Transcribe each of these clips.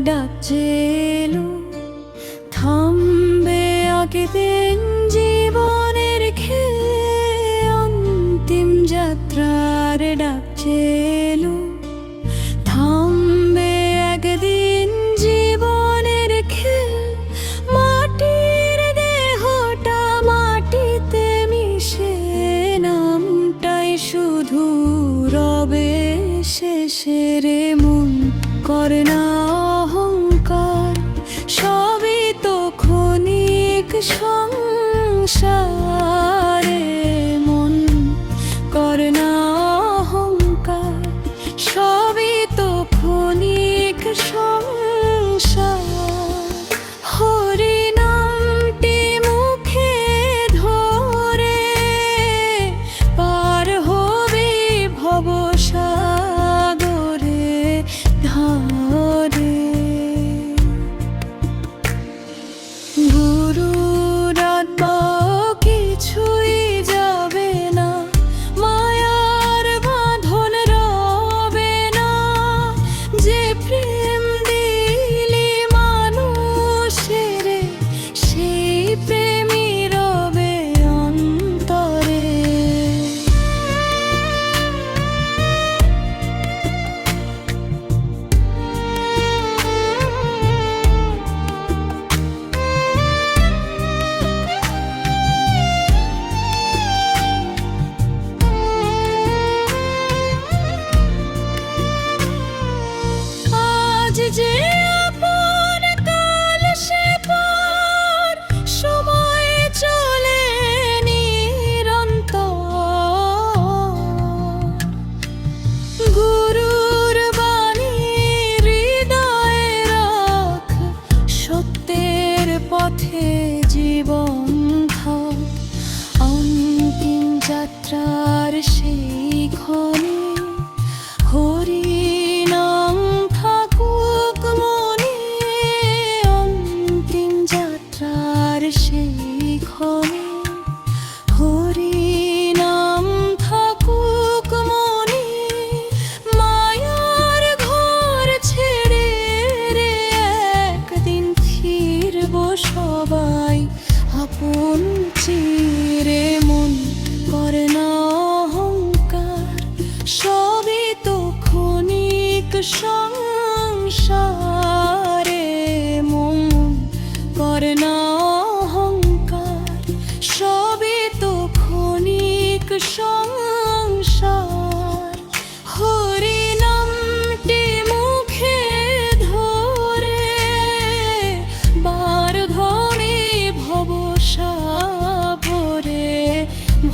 ডাকছে এলো, থামবে একদিন জীবনের খেলে। অন্তিম যাত্রার ডাকছে এলো, থামবে একদিন জীবনের খেলে। মাটির দেহটা মাটিতে মিশে, নামটাই শুধু রবে শেষের। মন করে না অহংকার, সবই তো ক্ষণিক সংসারে। মন করে না অহংকার, সবই তো ক্ষণিক সংসার। হরি নামটি মুখে ধরে পার হবি ভবসাগরে ধারে। গুরুর আত্মা কিছুই যাবে না, মায়ার বাঁধন রবে না। যে প্রেম দিলি মানুষের, সেই প্রেমই রবে অন্তরে। আজ যে আপন কাল সে পর, সময় চলে নিরন্তর। গুরুর বাণী হৃদয়ে রাখ, সত্যের পথে জীবন থাক। অন্তিম যাত্রার সেই ক্ষণে হরি নাম থাকুক মনে। অন্তিম যাত্রার সেই ক্ষণে হরি নাম থাকুক মনে। মায়ার ঘর ছেড়ে রে একদিন ফিরব সবাই আপন চিরে। মন করে না অহংকার, সবই তো ক্ষণিক সংসারে। মন করে না অহংকার, সবই তো ক্ষণিক সংসার। হরি নামটি মুখে ধরে বার ধরে ভবসাগরে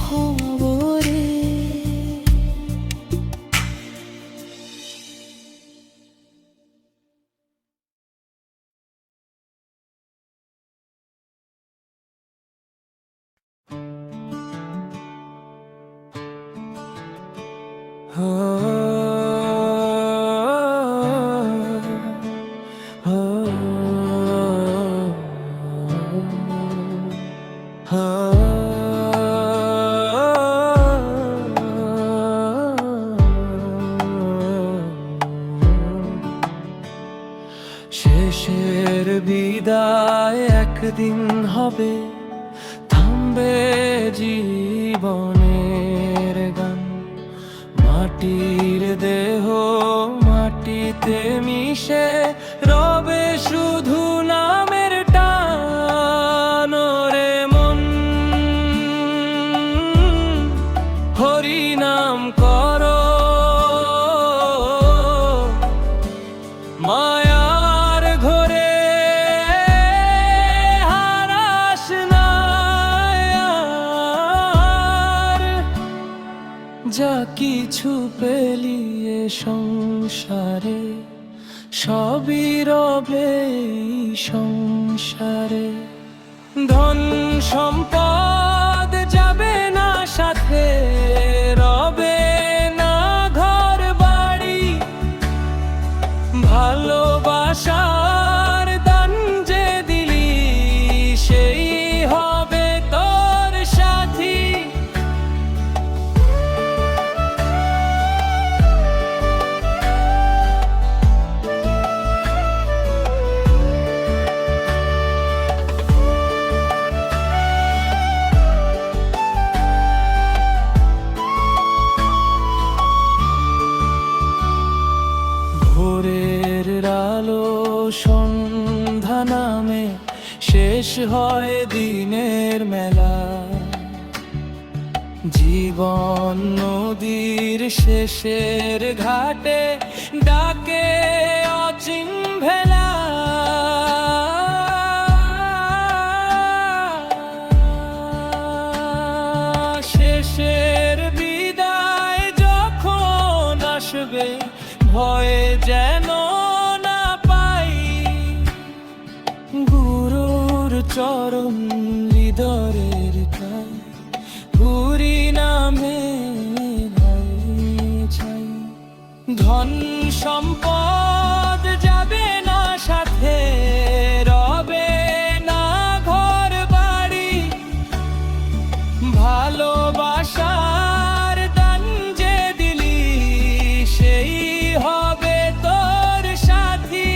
ভবরে। শেষের বিদায় একদিন হবে, থামবে জীবনের গান। মাটির দেহ মাটিতে মিশে, রবে শুধু নামের টান। রে মন হরি নাম করো, মায়ার ঘরে হারাস না আর। যা কিছু পেলি এ সংসারে, সবই রবে এই সংসারে। ধন সম্পদ যাবে না সাথে, রবে না ঘর বাড়ি। ভালোবাসার দান যে দিলি, সেই হবে তোর সাথী। হয় দিনের মেলা। জীবন নদীর শেষের ঘাটে ডাকে অচিন ভেলা। শেষের বিদায় যখন আসবে, ভয়ে যেন না পাই গুরুর চরণ হৃদয়ের কায়। ঘুরি নামে ছাই, ধন সম্পদ যাবে না সাথে, রবে না ঘর বাড়ি। ভালোবাসার দান যে দিলি, সেই হবে তোর সাথী।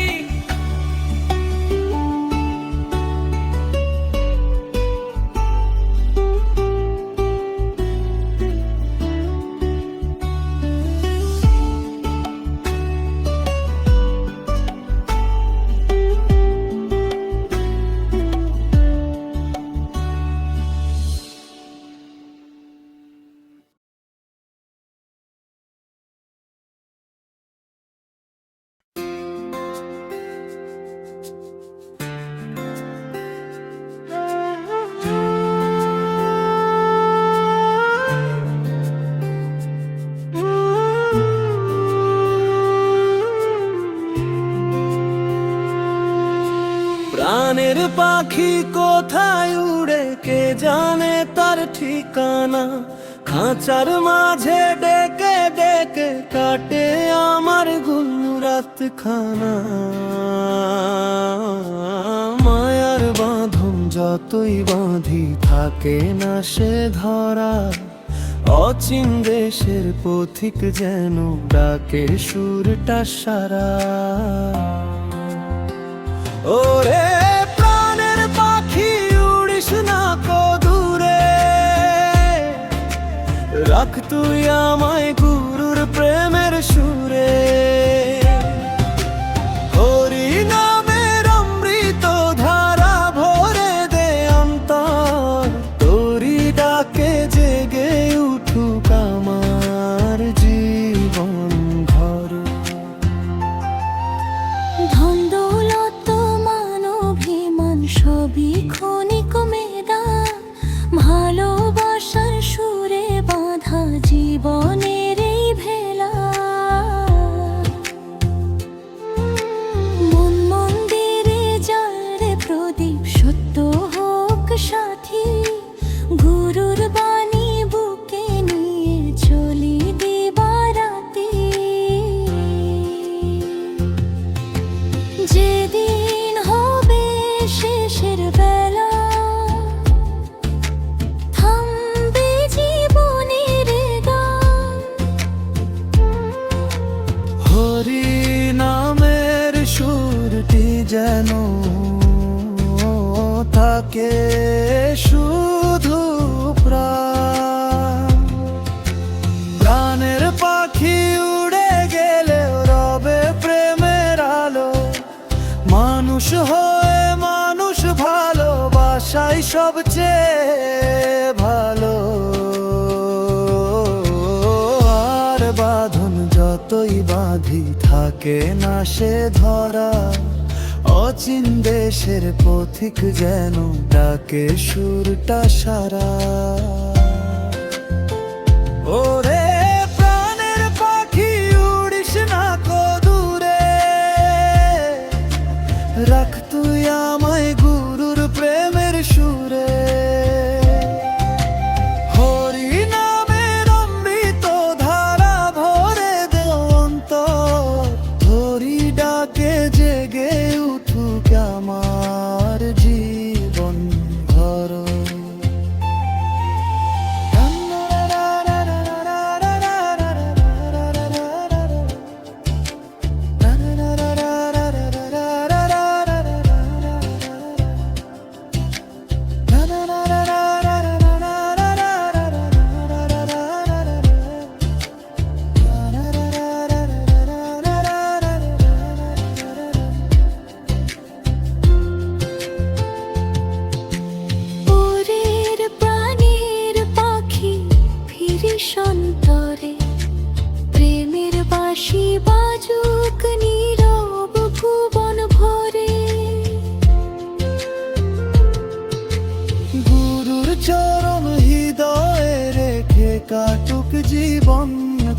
প্রাণের পাখি কোথায় উড়ে, কে জানে তার ঠিকানা। খাঁচার মাঝে ডেকে ডেকে কাটে আমার গুলরাত খানা। মায়ার বাঁধন যতই বাঁধি থাকে না সে ধরা। অচিন দেশের পথিক যেন ডাকে সুরটা সারা। ওরে প্রাণের পাখি উড়িস না কো দূরে, রাখ তুই আমায় গুরুর প্রেমের সুরে। হরি নামের অমৃত ধারা ভরে দে অন্তর, তোরি ডাকে জেগে উঠুক আমার জীবন ঘর। ধন দৌলত মান অভিমান সবই ক্ষণিক মেদা, ভালোবাসার সুরে বাঁধা জীবনের এই ভেলা। মন মন্দিরে জ্বলে প্রদীপ, সত্য হোক সাথী। গুরুর বাণী বুকে নিয়ে চলি দিবারাতি। যেদিন হবে শেষের বেলা, থামবে জীবনের গান। হরি নামের সুরটি যেন থাকে শুধু প্রাণ। প্রাণের পাখি উড়ে গেলে রবে প্রেমের আলো। মানুষ হয়ে মানুষ ভালোবাসাই সবচেয়ে ভালো। আর বাঁধন যতই বাঁধি থাকে না সে ধরা। অচিন দেশের পথিক যেন ডাকে সুরটা সারা। ওরে প্রাণের পাখি উড়িস না কো দূরে, রাখ তুই আমায় গুরুর প্রেমের সুরে। হরি নামের অমৃত ধারা ভরে দে অন্তর, হরি ডাকে জেগে উঠুক আমার জীবন ঘর। সন্তরে প্রেমের বাঁশি বাজুক নীরব ভুবন ভরে। গুরুর চরণ হৃদয়ে রেখে কাটুক জীবন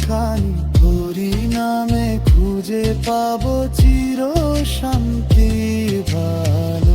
খানি, হরি নামে খুঁজে পাবো চির শান্তি ভালো।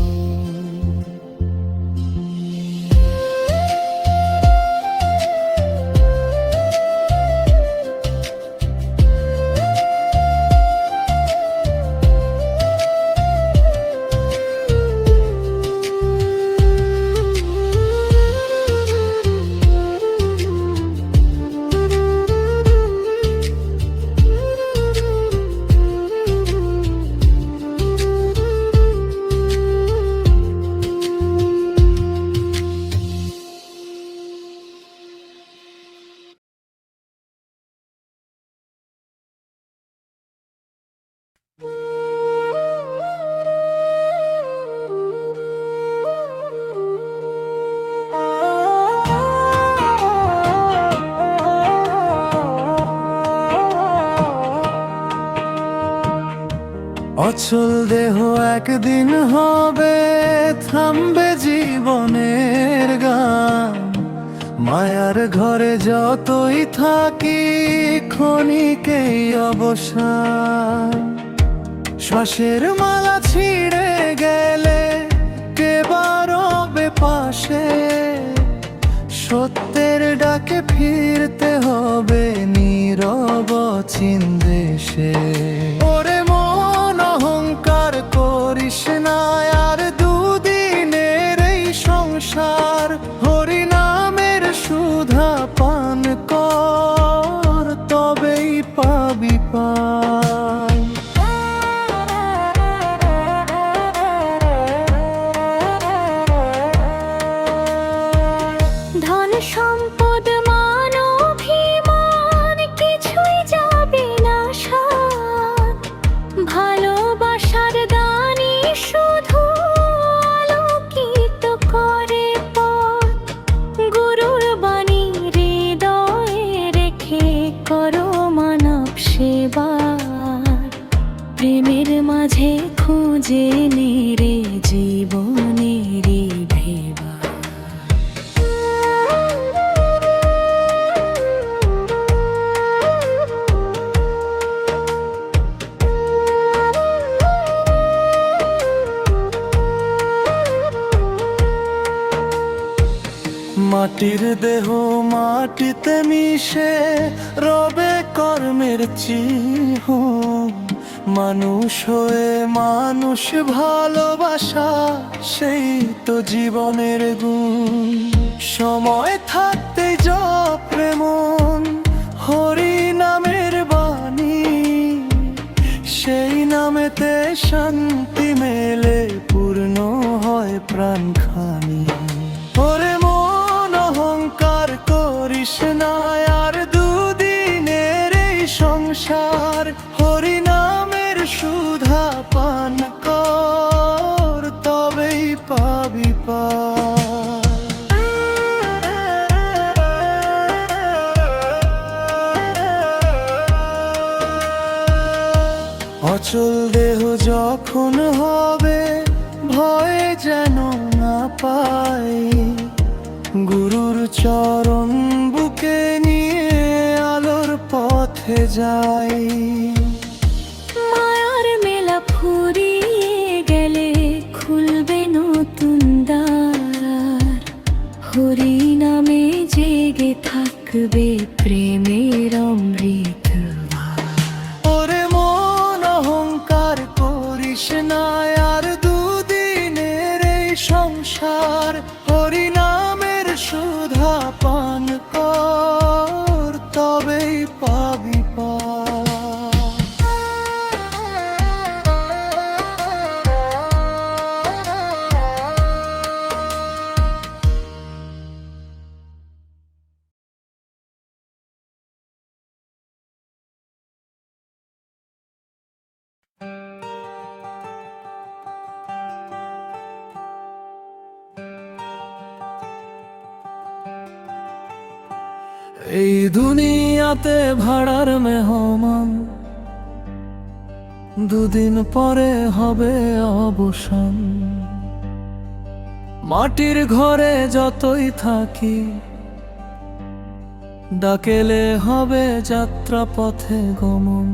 অচল দেহ একদিন হবে, থামবে জীবনের গান। মায়ার ঘরে যতই থাকি ক্ষণিকেই অবসান। শ্বাসের মালা ছিঁড়ে গেলে কে বারবে পাশে, সত্যের ডাকে ফিরতে হবে নীরব ছিন্দেশে। ওরে মন অহংকার করিস না, আর দুদিনের এই সংসার হরি নামের সুধা পান কর, তবেই পাবি পার। ধন সম্পদ মান অভিমান কিছুই যাবে না সাথ, ভালোবাসার দানই শুধু আলোকিত করে পথ। গুরুর বাণী হৃদয়ে রেখে করো মানব সেবা, প্রেমের মাঝে খুঁজে নে রে জীবনের ভেবা। মাটির দেহ মাটিতে মিশে রবে কর্মের চিহ্ন, মানুষ হয়ে মানুষ ভালোবাসা সেই তো জীবনের গুণ। সময় থাকতে জপ মন হরি নামের বাণী, সেই নামেতে শান্তি মেলে পূর্ণ হয় প্রাণখানি। ওরে মন অহংকার করিস না, আর দুদিনের এই সংসার হরি নামের সুধা পান কর, তবেই পাবি পার। অচল দেহ যখন হবে ভয় যেন না পাই, গুরুর চরণ বুকে নিয়ে আলোর পথে যাই। মায়ার মেলা ফুরিয়ে গেলে খুলবে নতুন দ্বার, হরি নামে জেগে থাকবে প্রেমের অমৃত। ওরে মন অহংকার করিস না, আর দুদিনের এই সংসার হরি নামের সুধা পান কর, তবেই পাবি পার। এই দুনিয়াতে ভাড়ার মেহমান, দুদিন পরে হবে অবসান। মাটির ঘরে যতই থাকি, ডাকেলে হবে যাত্রা পথে গমন।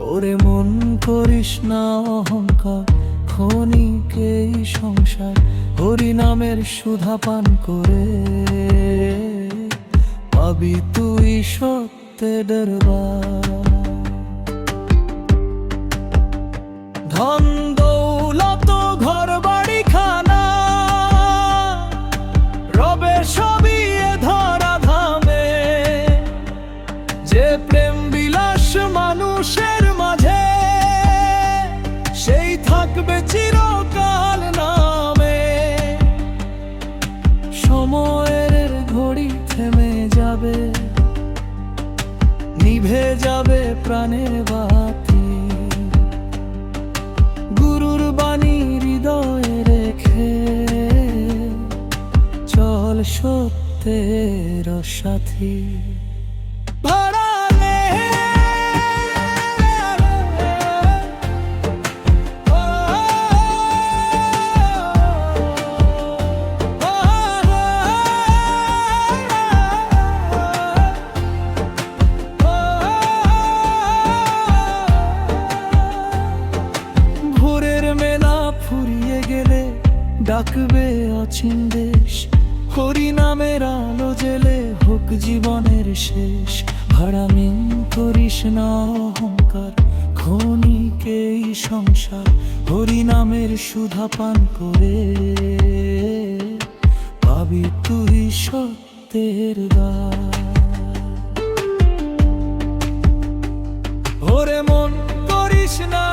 ওরে মন করিস না অহংকার, ক্ষণিকেই সংসার। হরি নামের সুধা পান করে পাবি তুই সত্যের দরবার। ধন দৌলত ঘর বাড়ি খানা রবে সবই এ ধরা ধামে। যে প্রেম বিলাস মানুষের মাঝে, সেই থাকবে চিরকাল নামে। সময়ের ঘড়ি থেমে যাবে, নিভে যাবে প্রাণের বাতি। গুরুর বাণী হৃদয়ে রেখে চল সত্যের সাথী। ডাকবে অচিন দেশ, হরি নামের আলো জেলে হোক জীবনের শেষ। ভাড়ামিন করিস না অহংকার, ক্ষণিকেই সংসার। হরি নামের সুধা পান করে পাবি তুই সত্যের দ্বার। ওরে মন করিস না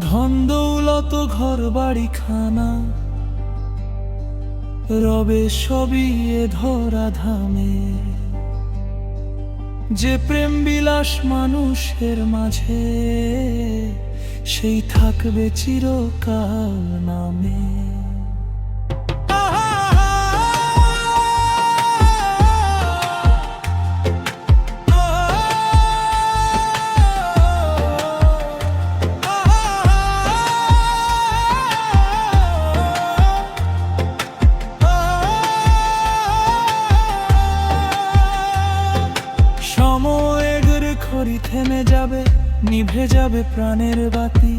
ধন দৌলত ঘর বাড়ি খানা রবে সবই এ ধরা ধামে। যে প্রেম বিলাস মানুষের মাঝে, সেই থাকবে চিরকাল নামে। ঘড়ি থেমে যাবে, নিভে যাবে প্রাণের বাতি।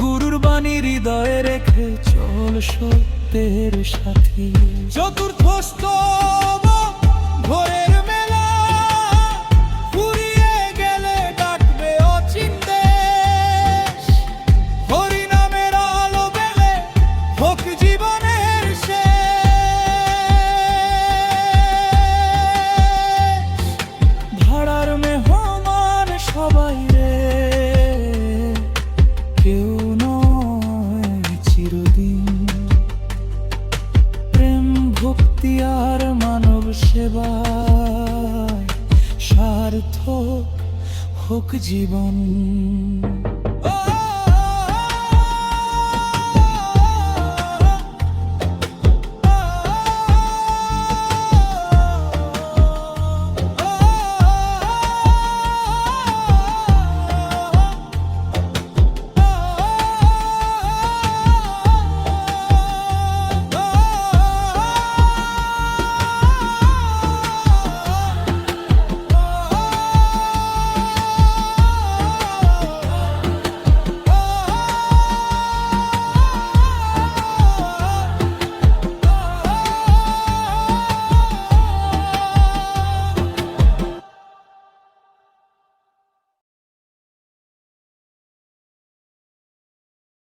গুরুর বাণী হৃদয়ে রেখে চল সত্যের সাথী। চতুর্থ স্তব ভোরের মেলা ফুরিয়ে গেলে ডাকবে অচিন দেশ। হরি নামের আলো বেলে হোক জীবনের শেষ। ভাড়ার মেহমান সবাই রে, কেউ নয় চিরদিন। প্রেম ভক্তি আর মানব সেবায় সার্থক হোক জীবন।